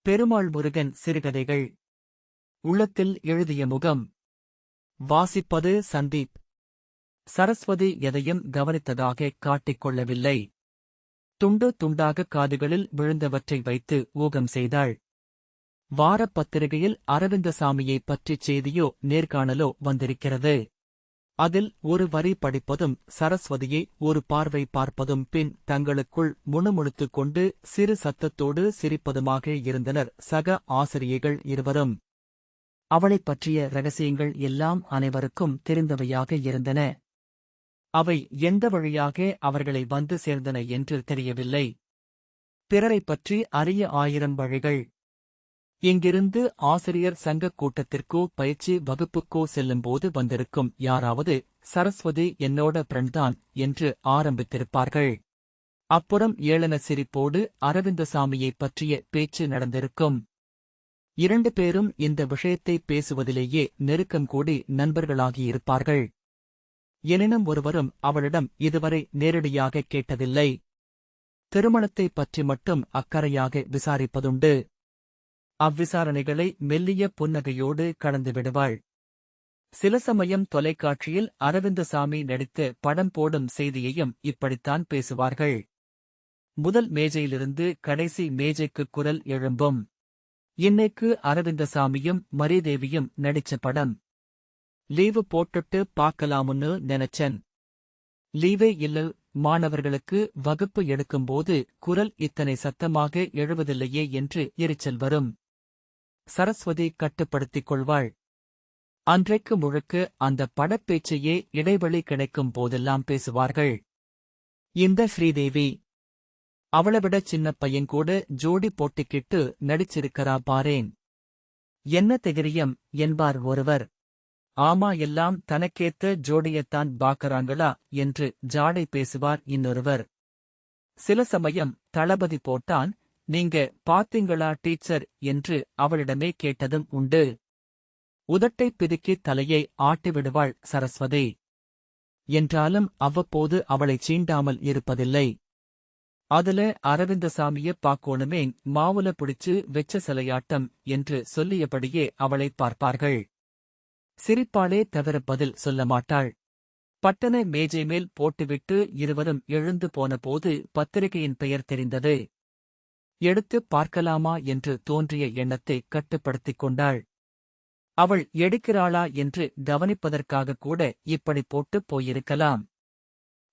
பெருமாள் முருகன் சிறுகதைகள். உள்ளத்தில் எழுதிய முகம். வாசிப்பது சந்தீப். சரஸ்வதி எதையும் கவனித்ததாக காட்டிக் கொள்ளவில்லை. துண்டு துண்டாக காதுகளில் விழுந்தவற்றை வைத்து ஊகம் செய்தாள். வாரப் பத்திரிகையில் அரவிந்தசாமியைப் பற்றிச் செய்தியோ நேர்காணலோ வந்திருக்கிறது. அதில் ஒரு வரி படிப்பதும் சரஸ்வதியை ஒரு பார்வை பார்ப்பதும் பின் தங்களுக்குள் முணுமுணுத்துக் கொண்டு சிறு சத்தத்தோடு சிரிப்பதுமாக இருந்தனர் சக ஆசிரியைகள் இருவரும். அவளைப் பற்றிய ரகசியங்கள் எல்லாம் அனைவருக்கும் தெரிந்தவையாக இருந்தன. அவை எந்த வழியாக அவர்களை வந்து சேர்ந்தன என்று தெரியவில்லை. பிறரைப் பற்றி அறிய 1000 வழிகள். இங்கிருந்து ஆசிரியர் சங்கக் கூட்டத்திற்கோ பயிற்சி வகுப்புக்கோ செல்லும்போது வந்திருக்கும் யாராவது சரஸ்வதி என்னோட ஃப்ரெண்ட்தான் என்று ஆரம்பித்திருப்பார்கள். அப்புறம் ஏளன சிரிப்போடு அரவிந்தசாமியைப் பற்றிய பேச்சு நடந்திருக்கும். 2 பேரும் இந்த விஷயத்தை பேசுவதிலேயே நெருக்கம் கூடி நண்பர்களாகியிருப்பார்கள். எனினும் ஒருவரும் அவளிடம் இதுவரை நேரடியாக கேட்டதில்லை. திருமணத்தைப் பற்றி மட்டும் அக்கறையாக விசாரிப்பதுண்டு. அவ்விசாரணைகளை மெல்லிய புன்னகையோடு கடந்துவிடுவாள். சில சமயம் தொலைக்காட்சியில் அரவிந்தசாமி நடித்த படம் போடும் செய்தியையும் இப்படித்தான் பேசுவார்கள். முதல் மேஜையிலிருந்து கடைசி மேஜைக்குக் குரல் எழும்பும். இன்னைக்கு அரவிந்தசாமியும் மரிதேவியும் நடிச்ச படம். லீவு போட்டுட்டு பார்க்கலாமுன்னு நினைச்சேன். லீவே இல்ல. மாணவர்களுக்கு வகுப்பு எடுக்கும்போது குரல் இத்தனை சத்தமாக எழுவதில்லையே என்று எரிச்சல் வரும். சரஸ்வதி கட்டுப்படுத்திக் கொள்வாள். அன்றைக்கு முழுக்க அந்த படப்பேச்சையே இடைவெளி கிடைக்கும் போதெல்லாம் பேசுவார்கள். இந்த ஸ்ரீதேவி அவளைவிட சின்ன பையன்கூட ஜோடி போட்டிக்கிட்டு நடிச்சிருக்கிறா பாரேன். என்ன தைரியம் என்பார் ஒருவர். ஆமா, எல்லாம் தனக்கேத்த ஜோடியத்தான் பாக்கறாங்களா என்று ஜாடை பேசுவார் இன்னொருவர். சில சமயம் தளபதி போட்டான், நீங்க பாத்தீங்களா டீச்சர் என்று அவளிடமே கேட்டதும் உண்டு. உதட்டைப் பிதுக்கி தலையை ஆட்டிவிடுவாள் சரஸ்வதி. என்றாலும் அவ்வப்போது அவளைச் சீண்டாமல் இருப்பதில்லை. அதுல அரவிந்தசாமிய பாக்கோணுமே, மாவுல பிடிச்சு வெச்ச சிலையாட்டம் என்று சொல்லியபடியே அவளைப் பார்ப்பார்கள். சிரிப்பாளே தவிர பதில் சொல்ல மாட்டாள். பட்டன மேஜை மேல் போட்டுவிட்டு இருவரும் எழுந்து போனபோது பத்திரிகையின் பெயர் தெரிந்தது. எடுத்துப் பார்க்கலாமா என்று தோன்றிய எண்ணத்தை கட்டுப்படுத்திக் கொண்டாள். அவள் எடுக்கிறாளா என்று கவனிப்பதற்காக கூட இப்படி போட்டுப் போயிருக்கலாம்.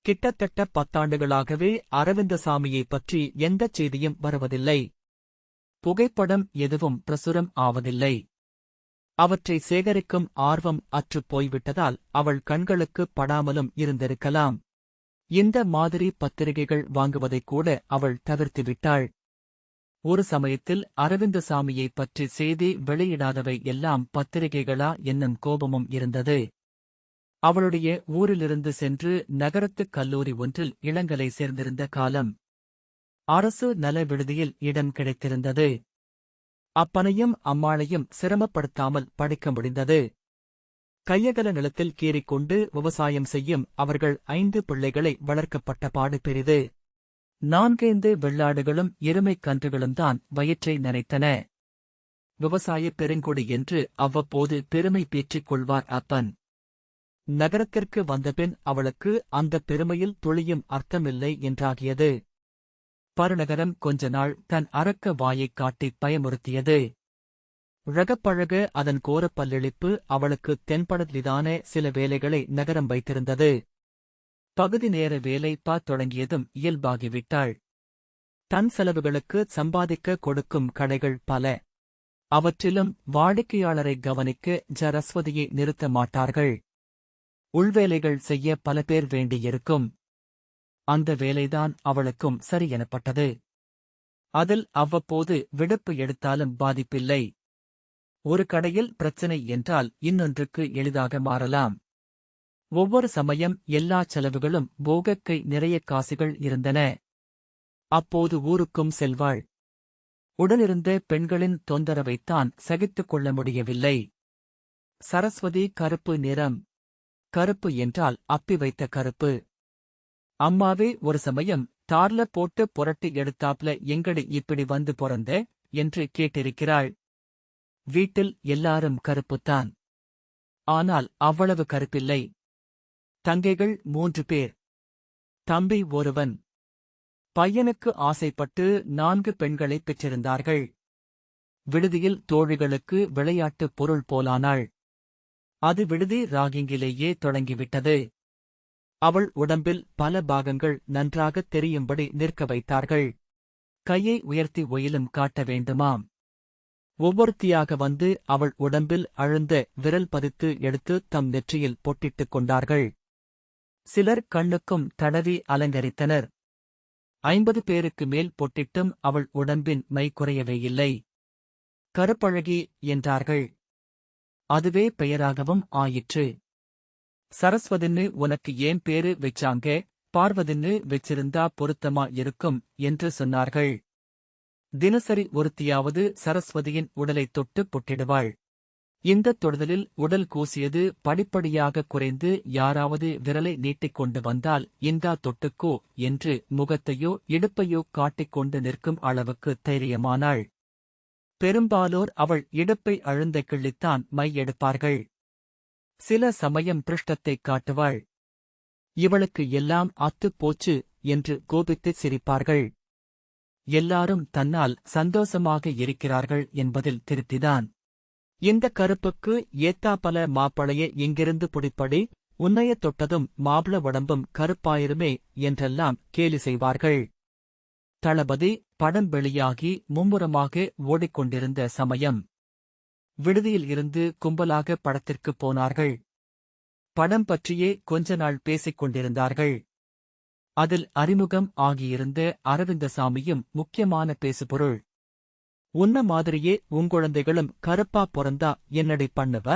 கிட்டத்தட்ட 10 ஆண்டுகளாகவே அரவிந்தசாமியைப் பற்றி எந்தச் செய்தியும் வருவதில்லை. புகைப்படம் எதுவும் பிரசுரம் ஆவதில்லை. அவற்றை சேகரிக்கும் ஆர்வம் அற்றுப் போய்விட்டதால் அவள் கண்களுக்குப் படாமலும் இருந்திருக்கலாம். இந்த மாதிரி பத்திரிகைகள் வாங்குவதைக் கூட அவள் தவிர்த்துவிட்டாள். ஒரு சமயத்தில் அரவிந்தசாமியைப் பற்றி செய்தி வெளியிடாதவை எல்லாம் பத்திரிகைகளா என்னும் கோபமும் இருந்தது. அவளுடைய ஊரிலிருந்து சென்று நகரத்துக் கல்லூரி ஒன்றில் இளங்கலை சேர்ந்திருந்த காலம். அரசு நல விடுதியில் இடம் கிடைத்திருந்தது. அப்பனையும் அம்மாளையும் சிரமப்படுத்தாமல் படிக்க முடிந்தது. கையகல நிலத்தில் கீறிக்கொண்டு விவசாயம் செய்யும் அவர்கள் 5 பிள்ளைகளை வளர்க்கப்பட்ட பாடு பெரிது. 4 வெள்ளாடுகளும் எருமைக் கன்றுகளும்தான் வயிற்றை நனைத்தன. விவசாயப் பெருங்கொடி என்று அவ்வப்போது பெருமை பீற்றிக் கொள்வார் அப்பன். நகரத்திற்கு வந்தபின் அவளுக்கு அந்தப் பெருமையில் துளியும் அர்த்தமில்லை என்றாகியது. பருநகரம் கொஞ்ச நாள் தன் அரக்க வாயைக் காட்டிப் பயமுறுத்தியது. உழகப்பழக அதன் கோரப் பல்லெளிப்பு அவளுக்கு தென்படலிதான சில வேலைகளை நகரம் வைத்திருந்தது. பகுதி நேர வேலை தொடங்கியதும் இயல்பாகிவிட்டாள். தன் செலவுகளுக்கு சம்பாதிக்க கொடுக்கும் கடைகள் பல. அவற்றிலும் வாடிக்கையாளரை கவனிக்க சரஸ்வதியை நிறுத்த மாட்டார்கள். உள்வேலைகள் செய்ய பல பேர் வேண்டியிருக்கும். அந்த வேலைதான் அவளுக்கும் சரி எனப்பட்டது. அதில் அவ்வப்போது விடுப்பு எடுத்தாலும் பாதிப்பில்லை. ஒரு கடையில் பிரச்சனை என்றால் இன்னொன்றுக்கு எளிதாக மாறலாம். ஒவ்வொரு சமயம் எல்லா செலவுகளும் போகக்கை நிறைய காசுகள் இருந்தன. அப்போது ஊருக்கும் செல்வாள். உடனிருந்த பெண்களின் தொந்தரவைத்தான் சகித்துக் கொள்ள முடியவில்லை. சரஸ்வதி கருப்பு நிறம். கருப்பு என்றால் அப்பி வைத்த கருப்பு. அம்மாவே ஒரு சமயம் தார்ல போட்டு புரட்டி எடுத்தாப்ல எங்கடி இப்படி வந்து பொறந்த என்று கேட்டிருக்கிறாள். வீட்டில் எல்லாரும் கருப்புத்தான். ஆனால் அவ்வளவு கருப்பில்லை. தங்கைகள் 3 பேர். தம்பி ஒருவன். பையனுக்கு ஆசைப்பட்டு 4 பெண்களைப் பெற்றிருந்தார்கள். விடுதியில் தோழிகளுக்கு விளையாட்டுப் பொருள் போலானாள். அது விடுதி ராகிங்கிலேயே தொடங்கிவிட்டது. அவள் உடம்பில் பல பாகங்கள் நன்றாகத் தெரியும்படி நிற்க வைத்தார்கள். கையை உயர்த்தி ஒயிலும் காட்ட வேண்டுமாம். ஒவ்வொருத்தியாக வந்து அவள் உடம்பில் அழுந்த விரல் பதித்து எடுத்து தம் நெற்றியில் பொட்டிட்டுக் கொண்டார்கள். சிலர் கண்ணுக்கும் தடவி அலங்கரித்தனர். 50 பேருக்கு மேல் பொட்டிட்டும் அவள் உடம்பின் மை குறையவேயில்லை. கருப்பழகி என்றார்கள். அதுவே பெயராகவும் ஆயிற்று. சரஸ்வதின்னு உனக்கு ஏன் பேரு வெச்சாங்க, பார்வதின்னு வெச்சிருந்தா பொருத்தமா இருக்கும் என்று சொன்னார்கள். தினசரி ஒருத்தியாவது சரஸ்வதியின் உடலைத் தொட்டு பொட்டிடுவாள். இந்தத் தொடுதலில் உடல் கூசியது படிப்படியாகக் குறைந்து யாராவது விரலை நீட்டிக்கொண்டு வந்தால் இந்தா தொட்டுக்கோ என்று முகத்தையோ இடுப்பையோ காட்டிக்கொண்டு நிற்கும் அளவுக்கு தைரியமானாள். பெரும்பாலோர் அவள் இடுப்பை அழுந்த கிள்ளித்தான் மை எடுப்பார்கள். சில சமயம் பிருஷ்டத்தைக் காட்டுவாள். இவளுக்கு எல்லாம் அத்துப் போச்சு என்று கோபித்துச் சிரிப்பார்கள். எல்லாரும் தன்னால் சந்தோஷமாக இருக்கிறார்கள் என்பதில் திருப்திதான். இந்த கருப்புக்கு ஏத்தாப்பல மாப்பளைய இங்கிருந்து புடிப்படி, உன்னைய தொட்டதும் மாப்ள உடம்பும் கருப்பாயிருமே என்றெல்லாம் கேலி செய்வார்கள். தளபதி படம் வெளியாகி மும்முரமாக ஓடிக்கொண்டிருந்த சமயம். விடுதியில் இருந்து கும்பலாக படத்திற்குப் போனார்கள். படம் பற்றியே கொஞ்ச நாள் பேசிக் கொண்டிருந்தார்கள். அதில் அறிமுகம் ஆகியிருந்த அரவிந்தசாமியும் முக்கியமான பேசுபொருள். உன்ன மாதிரியே உங்குழந்தைகளும் கருப்பா பொறந்தா என்னடி பண்ணுவ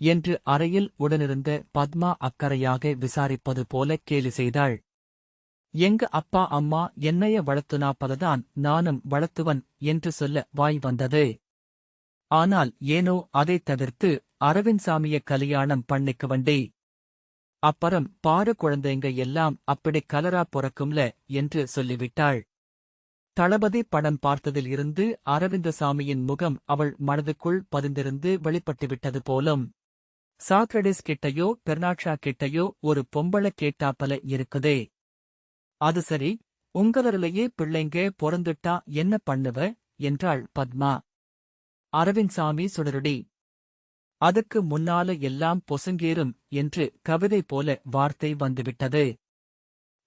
என்று அறையில் உடனிருந்த பத்மா அக்கறையாக விசாரிப்பது போல கேலி செய்தாள். எங்க அப்பா அம்மா என்னைய வளர்த்துனா பததான் நானும் வளர்த்துவன் என்று சொல்ல வாய் வந்தது. ஆனால் ஏனோ அதைத் தவிர்த்து அரவிந்த்சாமிய கலியாணம் பண்ணிக்க வண்டி. அப்பறம் பாரு குழந்தைங்க எல்லாம் அப்படி கலரா பொறக்கும்ல என்று சொல்லிவிட்டாள். தளபதி படம் பார்த்ததில் இருந்து அரவிந்தசாமியின் முகம் அவள் மனதுக்குள் பதிந்திருந்து வெளிப்பட்டுவிட்டது போலும். சாக்ரடிஸ் கிட்டையோ பெர்னாட்ஷா கிட்டையோ ஒரு பொம்பள கேட்டாப்பல இருக்குதே. அது சரி, உங்களரிலேயே பிள்ளைங்க பொறந்துட்டா என்ன பண்ணுவ என்றாள் பத்மா. அரவிந்த்சாமி சுடருடி. அதுக்கு முன்னால எல்லாம் பொசுங்கேறும் என்று கவிதை போல வார்த்தை வந்துவிட்டது.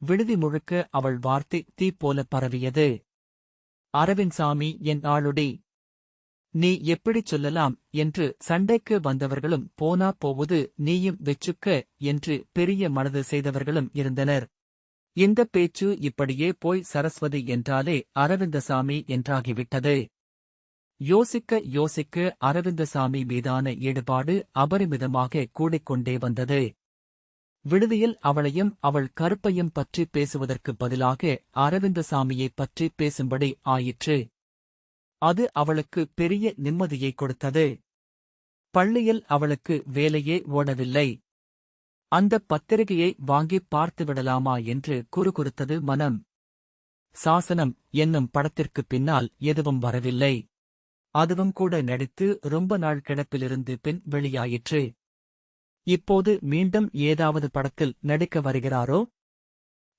விடுதி முழுக்க அவள் வார்த்தை தீ போல பரவியது. அரவிந்த்சாமி என் ஆளுடி. நீ எப்படிச் சொல்லலாம் என்று சண்டைக்கு வந்தவர்களும் போனா போவது நீயும் வெச்சுக்க என்று பெரிய மனது செய்தவர்களும் இருந்தனர். இந்தப் பேச்சு இப்படியே போய் சரஸ்வதி என்றாலே அரவிந்தசாமி என்றாகிவிட்டது. யோசிக்க யோசிக்க அரவிந்தசாமி மீதான ஈடுபாடு அபரிமிதமாக கூடிக்கொண்டே வந்தது. விடுதியில் அவளையும் அவள் கருப்பையும் பற்றி பேசுவதற்குப் பதிலாக அரவிந்தசாமியைப் பற்றி பேசும்படி ஆயிற்று. அது அவளுக்கு பெரிய நிம்மதியைக் கொடுத்தது. பள்ளியில் அவளுக்கு வேலையே ஓடவில்லை. அந்தப் பத்திரிகையை வாங்கிப் பார்த்துவிடலாமா என்று குறுகுறுத்தது மனம். சாசனம் என்னும் படத்திற்குப் பின்னால் எதுவும் வரவில்லை. அதுவும் கூட நடித்து ரொம்ப நாள் கிடப்பிலிருந்து பின் வெளியாயிற்று. இப்போது மீண்டும் ஏதாவது படத்தில் நடிக்க வருகிறாரோ?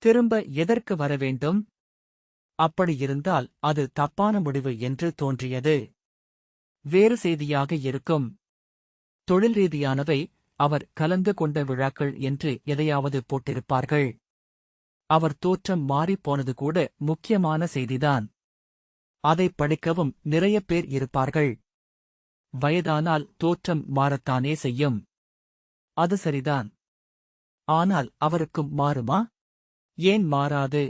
திரும்ப எதற்கு வரவேண்டும்? அப்படியிருந்தால் அது தப்பான முடிவு என்று தோன்றியது. வேறு செய்தியாக இருக்கும். தொழில் ரீதியானவை, அவர் கலந்து கொண்ட விழாக்கள் என்று எதையாவது போட்டிருப்பார்கள். அவர் தோற்றம் மாறிப் போனது கூட முக்கியமான செய்திதான். அதைப் படிக்கவும் நிறைய பேர் இருப்பார்கள். வயதானால் தோற்றம் மாறத்தானே செய்யும். அது சரிதான். ஆனால் அவருக்கும் மாறுமா? ஏன் மாறாது?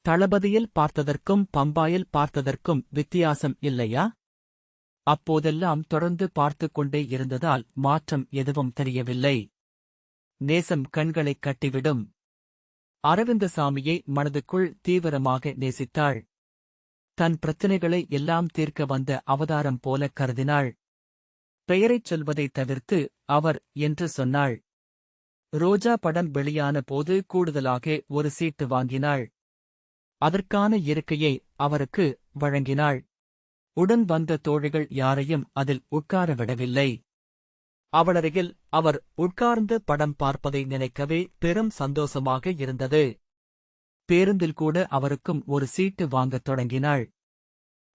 தளபதியில் பார்த்ததற்கும் பம்பாயில் பார்த்ததற்கும் வித்தியாசம் இல்லையா? அப்போதெல்லாம் தொடர்ந்து பார்த்துக் கொண்டே இருந்ததால் மாற்றம் எதுவும் தெரியவில்லை. நேசம் கண்களைக் கட்டிவிடும். அரவிந்தசாமியை மனதுக்குள் தீவிரமாக நேசித்தாள். தன் பிரச்சனைகளை எல்லாம் தீர்க்க வந்த அவதாரம் போல கருதினாள். பெயரைச் சொல்வதைத் தவிர்த்து அவர் என்று சொன்னாள். ரோஜா படம் வெளியான போது கூடுதலாக ஒரு சீட்டு வாங்கினாள். அதற்கான இருக்கையை அவருக்கு வழங்கினாள். உடன் வந்த தோழிகள் யாரையும் அதில் உட்கார விடவில்லை. அவளருகில் அவர் உட்கார்ந்து படம் பார்ப்பதை நினைக்கவே பெரும் சந்தோஷமாக இருந்தது. பேருந்தில் கூட அவருக்கும் ஒரு சீட்டு வாங்கத் தொடங்கினாள்.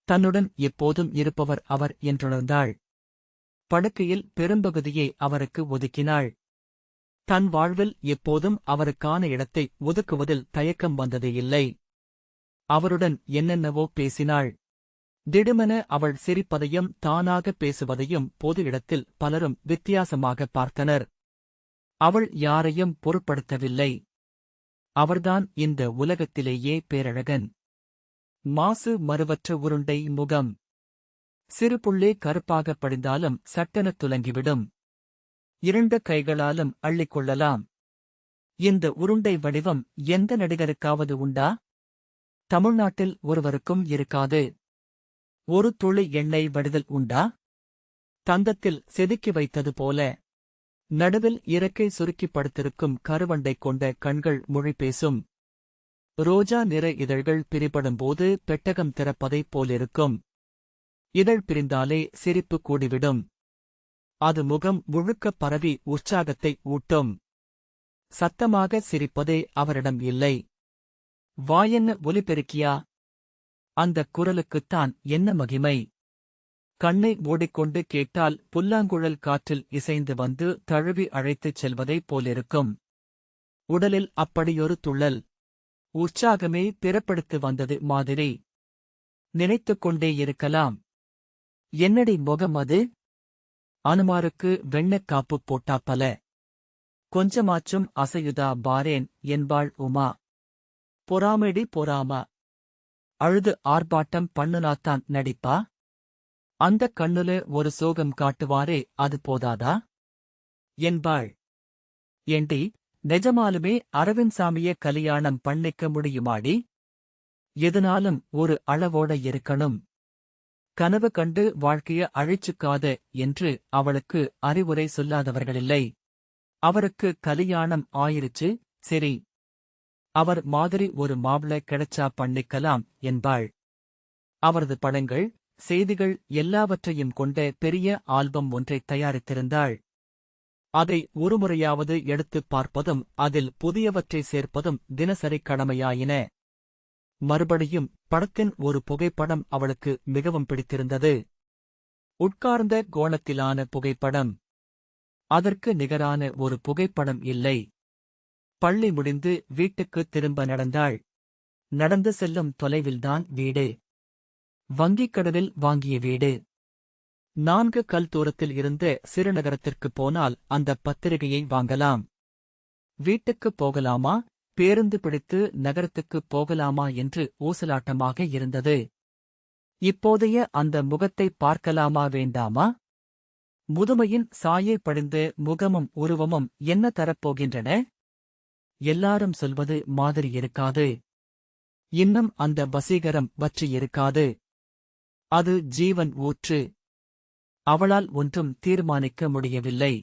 தன்னுடன் எப்போதும் இருப்பவர் அவர் என்றுணர்ந்தாள். படுக்கையில் பெரும்பகுதியை அவருக்கு ஒதுக்கினாள். தன் வாழ்வில் எப்போதும் அவருக்கான இடத்தை ஒதுக்குவதில் தயக்கம் வந்ததே இல்லை. அவருடன் என்னென்னவோ பேசினாள். திடுமென அவள் சிரிப்பதையும் தானாக பேசுவதையும் பொது இடத்தில் பலரும் வித்தியாசமாக பார்த்தனர். அவள் யாரையும் பொருட்படுத்தவில்லை. அவர்தான் இந்த உலகத்திலேயே பேரழகன். மாசு மறுவற்ற உருண்டை முகம். சிறுபுள்ளே கருப்பாகப் படிந்தாலும் சட்டென துலங்கிவிடும். 2 கைகளாலும் அள்ளிக்கொள்ளலாம். இந்த உருண்டை வடிவம் எந்த நடிகருக்காவது உண்டா? தமிழ்நாட்டில் ஒருவருக்கும் இருக்காது. ஒரு துளி எண்ணெய் வடிதல் உண்டா? தந்தத்தில் செதுக்கி வைத்தது போல. நடுவில் இறக்கை சுருக்கிப் படுத்திருக்கும் கருவண்டை கொண்ட கண்கள் மொழி பேசும். ரோஜா நிற இதழ்கள் பிரிபடும்போது பெட்டகம் திறப்பதைப் போலிருக்கும். இதழ் பிரிந்தாலே சிரிப்பு கூடிவிடும். அது முகம் முழுக்கப் பரவி உற்சாகத்தை ஊட்டும். சத்தமாக சிரிப்பதே அவரிடம் இல்லை. வாயென்ன ஒலிபெருக்கியா? அந்தக் குரலுக்குத்தான் என்ன மகிமை! கண்ணை மூடிக்கொண்டு கேட்டால் புல்லாங்குழல் காற்றில் இசைந்து வந்து தழுவி அழைத்துச் செல்வதைப் போலிருக்கும். உடலில் அப்படியொரு துள்ளல். உற்சாகமே பிறப்படுத்து வந்தது மாதிரி. நினைத்துக் கொண்டே இருக்கலாம். என்னடி முகம் அது? அனுமாருக்கு வெண்ணக்காப்பு போட்டாப்பல. கொஞ்சமாச்சும் அசையுதா பாரேன் என்பாள் உமா. பொறாமைடி பொறாம. அழுது ஆர்ப்பாட்டம் பண்ணுனாத்தான் நடிப்பா? அந்தக் கண்ணுல ஒரு சோகம் காட்டுவாரே அது போதாதா? என்பாள். ஏண்டி, நிஜமாலுமே அரவிந்த் சாமிய கலியாணம் பண்ணிக்க முடியுமாடி? எதுனாலும் ஒரு அளவோட இருக்கணும். கனவு கண்டு வாழ்க்கைய அழிச்சுக்காத என்று அவளுக்கு அறிவுரை சொல்லாதவர்களில்லை. அவருக்கு கலியாணம் ஆயிருச்சு, சரி. அவர் மாதிரி ஒரு மாப்பிள கிடைச்சா பண்ணிக்கலாம் என்பாள். அவரது படங்கள், செய்திகள் எல்லாவற்றையும் கொண்ட பெரிய ஆல்பம் ஒன்றை தயாரித்திருந்தாள். அதை ஒருமுறையாவது எடுத்துப் பார்ப்பதும் அதில் புதியவற்றை சேர்ப்பதும் தினசரி கடமையாயின. மறுபடியும் படத்தின் ஒரு புகைப்படம் அவளுக்கு மிகவும் பிடித்திருந்தது. உட்கார்ந்த கோணத்திலான புகைப்படம். அதற்கு நிகரான ஒரு புகைப்படம் இல்லை. பள்ளி முடிந்து வீட்டுக்கு திரும்ப நடந்தாள். நடந்து செல்லும் தொலைவில்தான் வீடு. வங்கிக் கடனில் வாங்கிய வீடு. 4 கல் தூரத்தில் இருந்த சிறுநகரத்திற்குப் போனால் அந்த பத்திரிகையை வாங்கலாம். வீட்டுக்குப் போகலாமா, பேருந்து பிடித்து நகரத்துக்குப் போகலாமா என்று ஊசலாட்டமாக இருந்தது. இப்போதைய அந்த முகத்தைப் பார்க்கலாமா வேண்டாமா? முதுமையின் சாயை படிந்த முகமும் உருவமும் என்ன தரப்போகின்றன? எல்லாரும் சொல்வது மாதிரி இருக்காது. இன்னும் அந்த வசீகரம் வற்றியிருக்காது. அது ஜீவன் ஊற்று. அவளால் ஒன்றும் தீர்மானிக்க முடியவில்லை.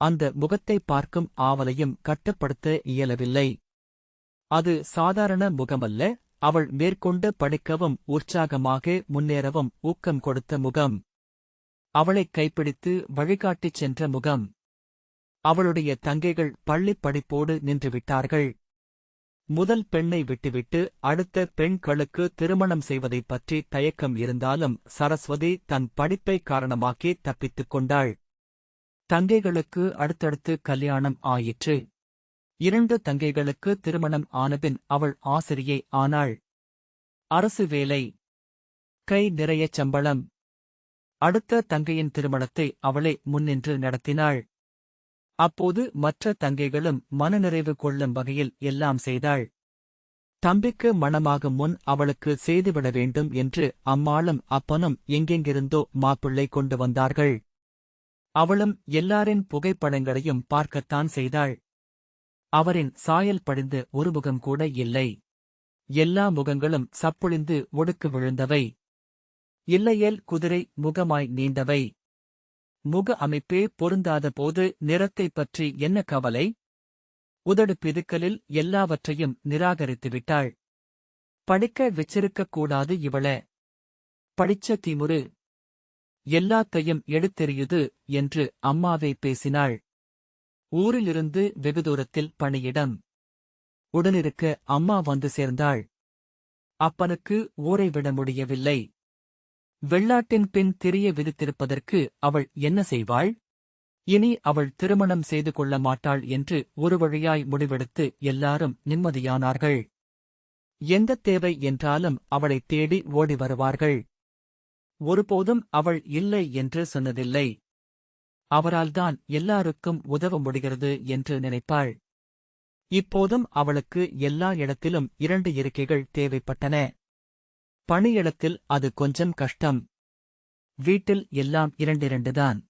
அந்த முகத்தை பார்க்கும் ஆவலையும் கட்டுப்படுத்த இயலவில்லை. அது சாதாரண முகமல்ல, அவள் மேற்கொண்டு படிக்கவும் உற்சாகமாக முன்னேறவும் ஊக்கம் கொடுத்த முகம். அவளைக் கைப்பிடித்து வழிகாட்டிச் சென்ற முகம். அவளுடைய தங்கைகள் பள்ளிப் படிப்போடு நின்றுவிட்டார்கள். முதல் பெண்ணை விட்டுவிட்டு அடுத்த பெண்களுக்கு திருமணம் செய்வதைப் பற்றி தயக்கம் இருந்தாலும் சரஸ்வதி தன் படிப்பை காரணமாக்கி தப்பித்துக் கொண்டாள். தங்கைகளுக்கு அடுத்தடுத்து கல்யாணம் ஆயிற்று. 2 தங்கைகளுக்கு திருமணம் ஆனபின் அவள் ஆசிரியை ஆனாள். அரசு வேலை. கை நிறையச் சம்பளம். அடுத்த தங்கையின் திருமணத்தை அவளே முன்னின்று நடத்தினாள். அப்போது மற்ற தங்கைகளும் மனநிறைவு கொள்ளும் வகையில் எல்லாம் செய்தாள். தம்பிக்கு மணமாகும் முன் அவளுக்கு செய்துவிட வேண்டும் என்று அம்மாளும் அப்பனும் எங்கெங்கிருந்தோ மாப்பிள்ளை கொண்டு வந்தார்கள். அவளும் எல்லாரின் புகைப்படங்களையும் பார்க்கத்தான் செய்தாள். அவரின் சாயல் படிந்த ஒரு முகம் கூட இல்லை. எல்லா முகங்களும் சப்பொழிந்து ஒடுக்கு விழுந்தவை. இல்லையேல் குதிரை முகமாய் நீண்டவை. முக அமைப்பே பொருந்தாத போது நிறத்தைப் பற்றி என்ன கவலை? உதடு பிதுக்கலில் எல்லாவற்றையும் நிராகரித்துவிட்டாள். படிக்க வச்சிருக்கக் கூடாது இவள. படிச்ச திமுரு. எல்லாத்தையும் எடுத்தெறியுது என்று அம்மாவே பேசினாள். ஊரிலிருந்து வெகு தூரத்தில் பணியிடம். உடனிருக்க அம்மா வந்து சேர்ந்தாள். அப்பனுக்கு ஊரை விட முடியவில்லை. வெள்ளாட்டின் பின் திரிய விதித்திருப்பதற்கு அவள் என்ன செய்வாள்? இனி அவள் திருமணம் செய்து கொள்ள மாட்டாள் என்று ஒரு வழியாய் முடிவெடுத்து எல்லாரும் நிம்மதியானார்கள். எந்தத் தேவை என்றாலும் அவளைத் தேடி ஓடி வருவார்கள். ஒருபோதும் அவள் இல்லை என்று சொன்னதில்லை. அவரால்தான் எல்லாருக்கும் உதவ முடிகிறது என்று நினைப்பாள். இப்போதும் அவளுக்கு எல்லா இடத்திலும் 2 இருக்கைகள் தேவைப்பட்டன. பணியிடத்தில் அது கொஞ்சம் கஷ்டம். வீட்டில் எல்லாம் 2 தான்.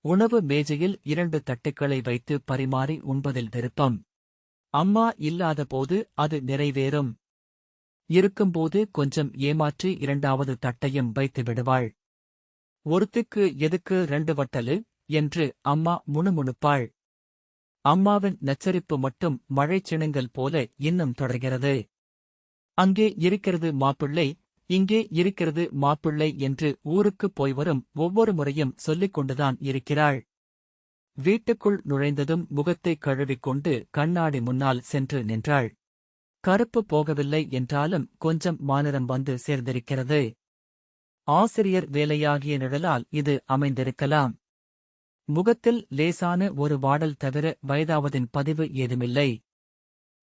உணவு மேஜையில் 2 தட்டுக்களை வைத்து பரிமாறி உண்பதில் விருப்பம். அம்மா இல்லாதபோது அது நிறைவேறும். இருக்கும்போது கொஞ்சம் ஏமாற்றி 2வது தட்டையும் வைத்து விடுவாள். ஒருத்திக்கு எதுக்கு 2 வட்டலு என்று அம்மா முணுமுணுப்பாள். அம்மாவின் நச்சரிப்பு மட்டும் மழைச்சிணுங்கல் போல இன்னும் தொடர்கிறது. அங்கே இருக்கிறது மாப்பிள்ளை, இங்கே இருக்கிறது மாப்பிள்ளை என்று ஊருக்குப் போய்வரும் ஒவ்வொரு முறையும் சொல்லிக் கொண்டுதான் இருக்கிறாள். வீட்டுக்குள் நுழைந்ததும் முகத்தைக் கழுவிக்கொண்டு கண்ணாடி முன்னால் சென்று நின்றாள். கருப்பு போகவில்லை என்றாலும் கொஞ்சம் மாநிறம் வந்து சேர்ந்திருக்கிறது. ஆசிரியர் வேலையாகிய நிழலால் இது அமைந்திருக்கலாம். முகத்தில் லேசான ஒரு வாடல் தவிர வயதாவதின் பதிவு ஏதுமில்லை.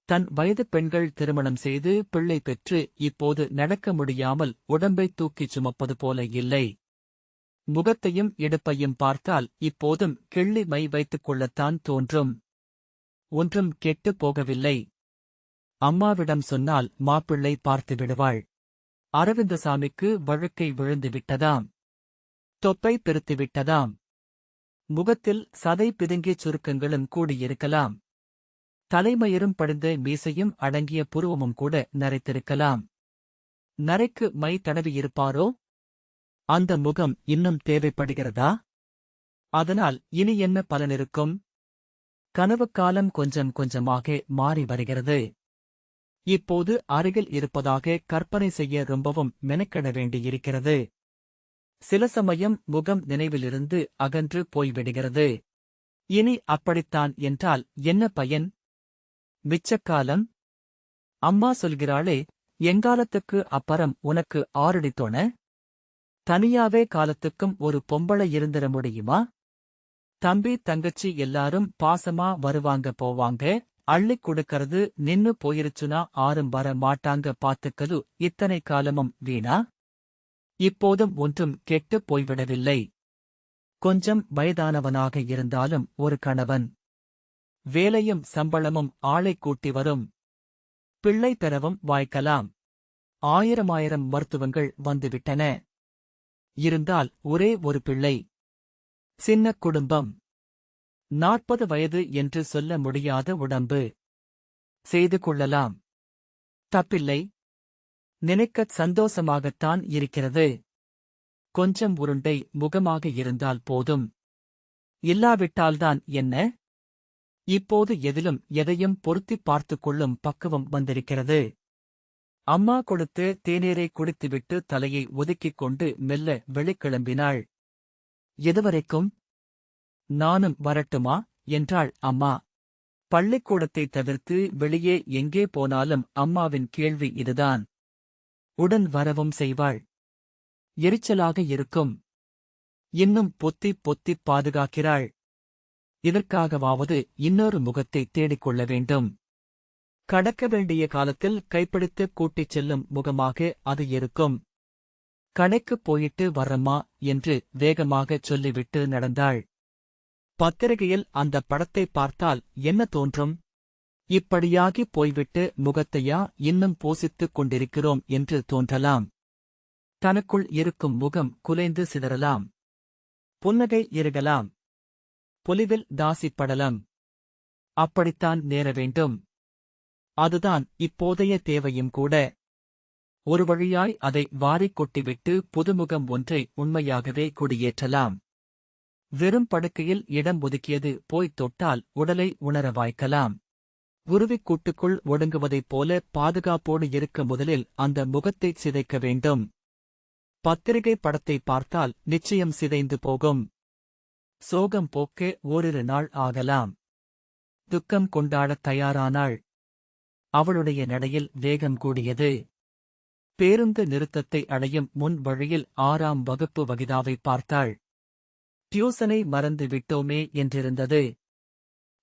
தன் வயது பெண்கள் திருமணம் செய்து பிள்ளை பெற்று இப்போது நடக்க முடியாமல் உடம்பை தூக்கிச் சுமப்பது போல இல்லை. முகத்தையும் இடுப்பையும் பார்த்தால் இப்போதும் கிள்ளி மை வைத்துக் கொள்ளத்தான் தோன்றும். ஒன்றும் கெட்டுப் போகவில்லை. அம்மாவிடம் சொன்னால் மாப்பிள்ளை பார்த்து விடுவாள். அரவிந்தசாமிக்கு வழுக்கை விழுந்து விட்டதாம். தொப்பை பெருத்துவிட்டதாம். முகத்தில் சதை பிதுங்கிய சுருக்கங்களும் கூடியிருக்கலாம். தலைமயிரும் படிந்த மீசையும் அடங்கிய புருவமும் கூட நரைத்திருக்கலாம். நரைக்கு மை தடவியிருப்பாரோ? அந்த முகம் இன்னும் தேவைப்படுகிறதா? அதனால் இனி என்ன பலனிருக்கும்? கனவுக்காலம் கொஞ்சம் கொஞ்சமாக மாறி வருகிறது. இப்போது அருகில் இருப்பதாக கற்பனை செய்ய ரொம்பவும் மெனக்கெட வேண்டியிருக்கிறது. சில சமயம் முகம் நினைவிலிருந்து அகன்று போய்விடுகிறது. இனி அப்படித்தான் என்றால் என்ன பயன்? மிச்சக்காலம்? அம்மா சொல்கிறாளே, எங்காலத்துக்கு அப்புறம் உனக்கு ஆறடி தொண? தனியாவே காலத்துக்கும் ஒரு பொம்பளை இருந்திட முடியுமா? தம்பி தங்கச்சி எல்லாரும் பாசமா வருவாங்க போவாங்க, அள்ளிக் கொடுக்கறது நின்னு போயிருச்சுனா ஆரும் வர மாட்டாங்க பாத்துக்கது. இத்தனை காலமும் வீணா? இப்போதும் ஒன்றும் கெட்டுப் போய்விடவில்லை. கொஞ்சம் வயதானவனாக இருந்தாலும் ஒரு கணவன். வேலையும் சம்பளமும் ஆளைக் கூட்டி வரும். பிள்ளை பெறவும் வாய்க்கலாம். 1000 மருத்துவங்கள் வந்துவிட்டன. இருந்தால் ஒரே ஒரு பிள்ளை. சின்ன குடும்பம். 40 வயது என்று சொல்ல முடியாத உடம்பு. செய்து கொள்ளலாம். தப்பில்லை. நினைக்கச் சந்தோஷமாகத்தான் இருக்கிறது. கொஞ்சம் உருண்டை முகமாக இருந்தால் போதும். இல்லாவிட்டால்தான் என்ன? இப்போது எதிலும் எதையும் பொருத்திப் பார்த்துக் கொள்ளும் பக்குவம் வந்திருக்கிறது. அம்மா கொடுத்து தேநீரை குடித்துவிட்டு தலையை ஒதுக்கிக் கொண்டு மெல்ல வெளிக்கிளம்பினாள். எதுவரைக்கும்? நானும் வரட்டுமா என்றாள் அம்மா. பள்ளிக்கூடத்தை தவிர்த்து வெளியே எங்கே போனாலும் அம்மாவின் கேள்வி இதுதான். உடன் வரவும் செய்வாள். எரிச்சலாக இருக்கும். இன்னும் பொத்திப் பொத்திப் பாதுகாக்கிறாள். இதற்காகவாவது இன்னொரு முகத்தை தேடிக்கொள்ள வேண்டும். கடக்க வேண்டிய காலத்தில் கைப்பிடித்து கூட்டிச் செல்லும் முகமாக அது இருக்கும். கடைக்குப் போயிட்டு வரம்மா என்று வேகமாகச் சொல்லிவிட்டு நடந்தாள். பத்திரிகையில் அந்த படத்தை பார்த்தால் என்ன தோன்றும்? இப்படியாகிப் போய்விட்டு முகத்தையா இன்னும் பூசித்துக் கொண்டிருக்கிறோம் என்று தோன்றலாம். தனக்குள் இருக்கும் முகம் குலைந்து சிதறலாம். புன்னகை இறுகலாம். பொலிவில் தாசிப்படலம். அப்படித்தான் நேர வேண்டும். அதுதான் இப்போதைய தேவையும் கூட. ஒரு வழியாய் அதை வாரிக் கொட்டிவிட்டு புதுமுகம் ஒன்றை உண்மையாகவே குடியேற்றலாம். வெறும் படுக்கையில் இடம் ஒதுக்கியது போய்த் தொட்டால் உடலை உணர வாய்க்கலாம். உருவிக் கூட்டுக்குள் ஒடுங்குவதைப் போல பாதுகாப்போடு இருக்க முதலில் அந்த முகத்தைச் சிதைக்க வேண்டும். பத்திரிகை படத்தை பார்த்தால் நிச்சயம் சிதைந்து போகும். சோகம் போக்க ஓரிரு நாள் ஆகலாம். துக்கம் கொண்டாடத் தயாரானாள். அவளுடைய நடையில் வேகம் கூடியது. பேருந்து நிறுத்தத்தை அடையும் முன் வழியில் 6ஆம் வகுப்பு வகிதாவை பார்த்தாள். டியூசனை மறந்து விட்டோமே என்றிருந்தது.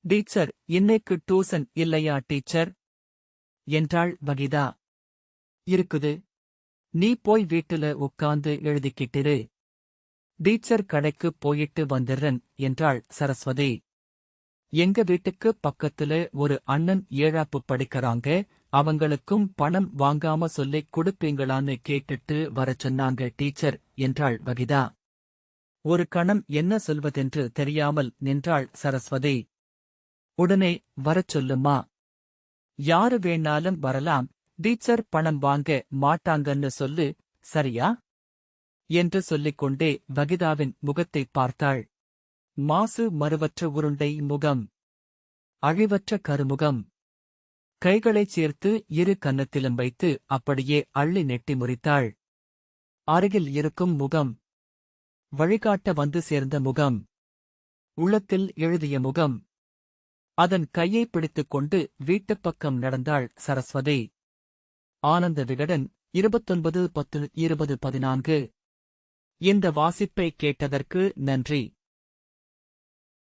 டீச்சர், இன்னைக்கு டியூசன் இல்லையா டீச்சர் என்றாள் வகிதா. இருக்குது. நீ போய் வீட்டுல உட்கார்ந்து எழுதிக்கிட்டிரு. டீச்சர் கடைக்கு போயிட்டு வந்துடுறன் என்றாள் சரஸ்வதி. எங்க வீட்டுக்கு பக்கத்துல ஒரு அண்ணன் 7ஆப்பு படிக்கறாங்க, அவங்களுக்கும் பணம் வாங்காம சொல்லிக் கொடுப்பீங்களான்னு கேட்டுட்டு வரச் சொன்னாங்க டீச்சர் என்றாள் வகிதா. ஒரு கணம் என்ன சொல்வதென்று தெரியாமல் நின்றாள் சரஸ்வதி. உடனே வரச் சொல்லுமா. யாரு வேணாலும் வரலாம், டீச்சர் பணம் வாங்க மாட்டாங்கன்னு சொல்லு, சரியா என்று சொல்லிக்கொண்டே வகிதாவின் முகத்தைப் பார்த்தாள். மாசு மறுவற்ற உருண்டை முகம், அழிவற்ற கருமுகம். கைகளைச் சேர்த்து இரு கன்னத்திலும் வைத்து அப்படியே அள்ளி நெட்டி முறித்தாள். அருகில் இருக்கும் முகம், வழிகாட்ட வந்து சேர்ந்த முகம், உள்ளத்தில் எழுதிய முகம். அதன் கையை பிடித்துக் கொண்டு வீட்டுப் பக்கம் நடந்தாள் சரஸ்வதி. ஆனந்த விகடன் 29/10/2014. இந்த வாசிப்பை கேட்டதற்கு நன்றி.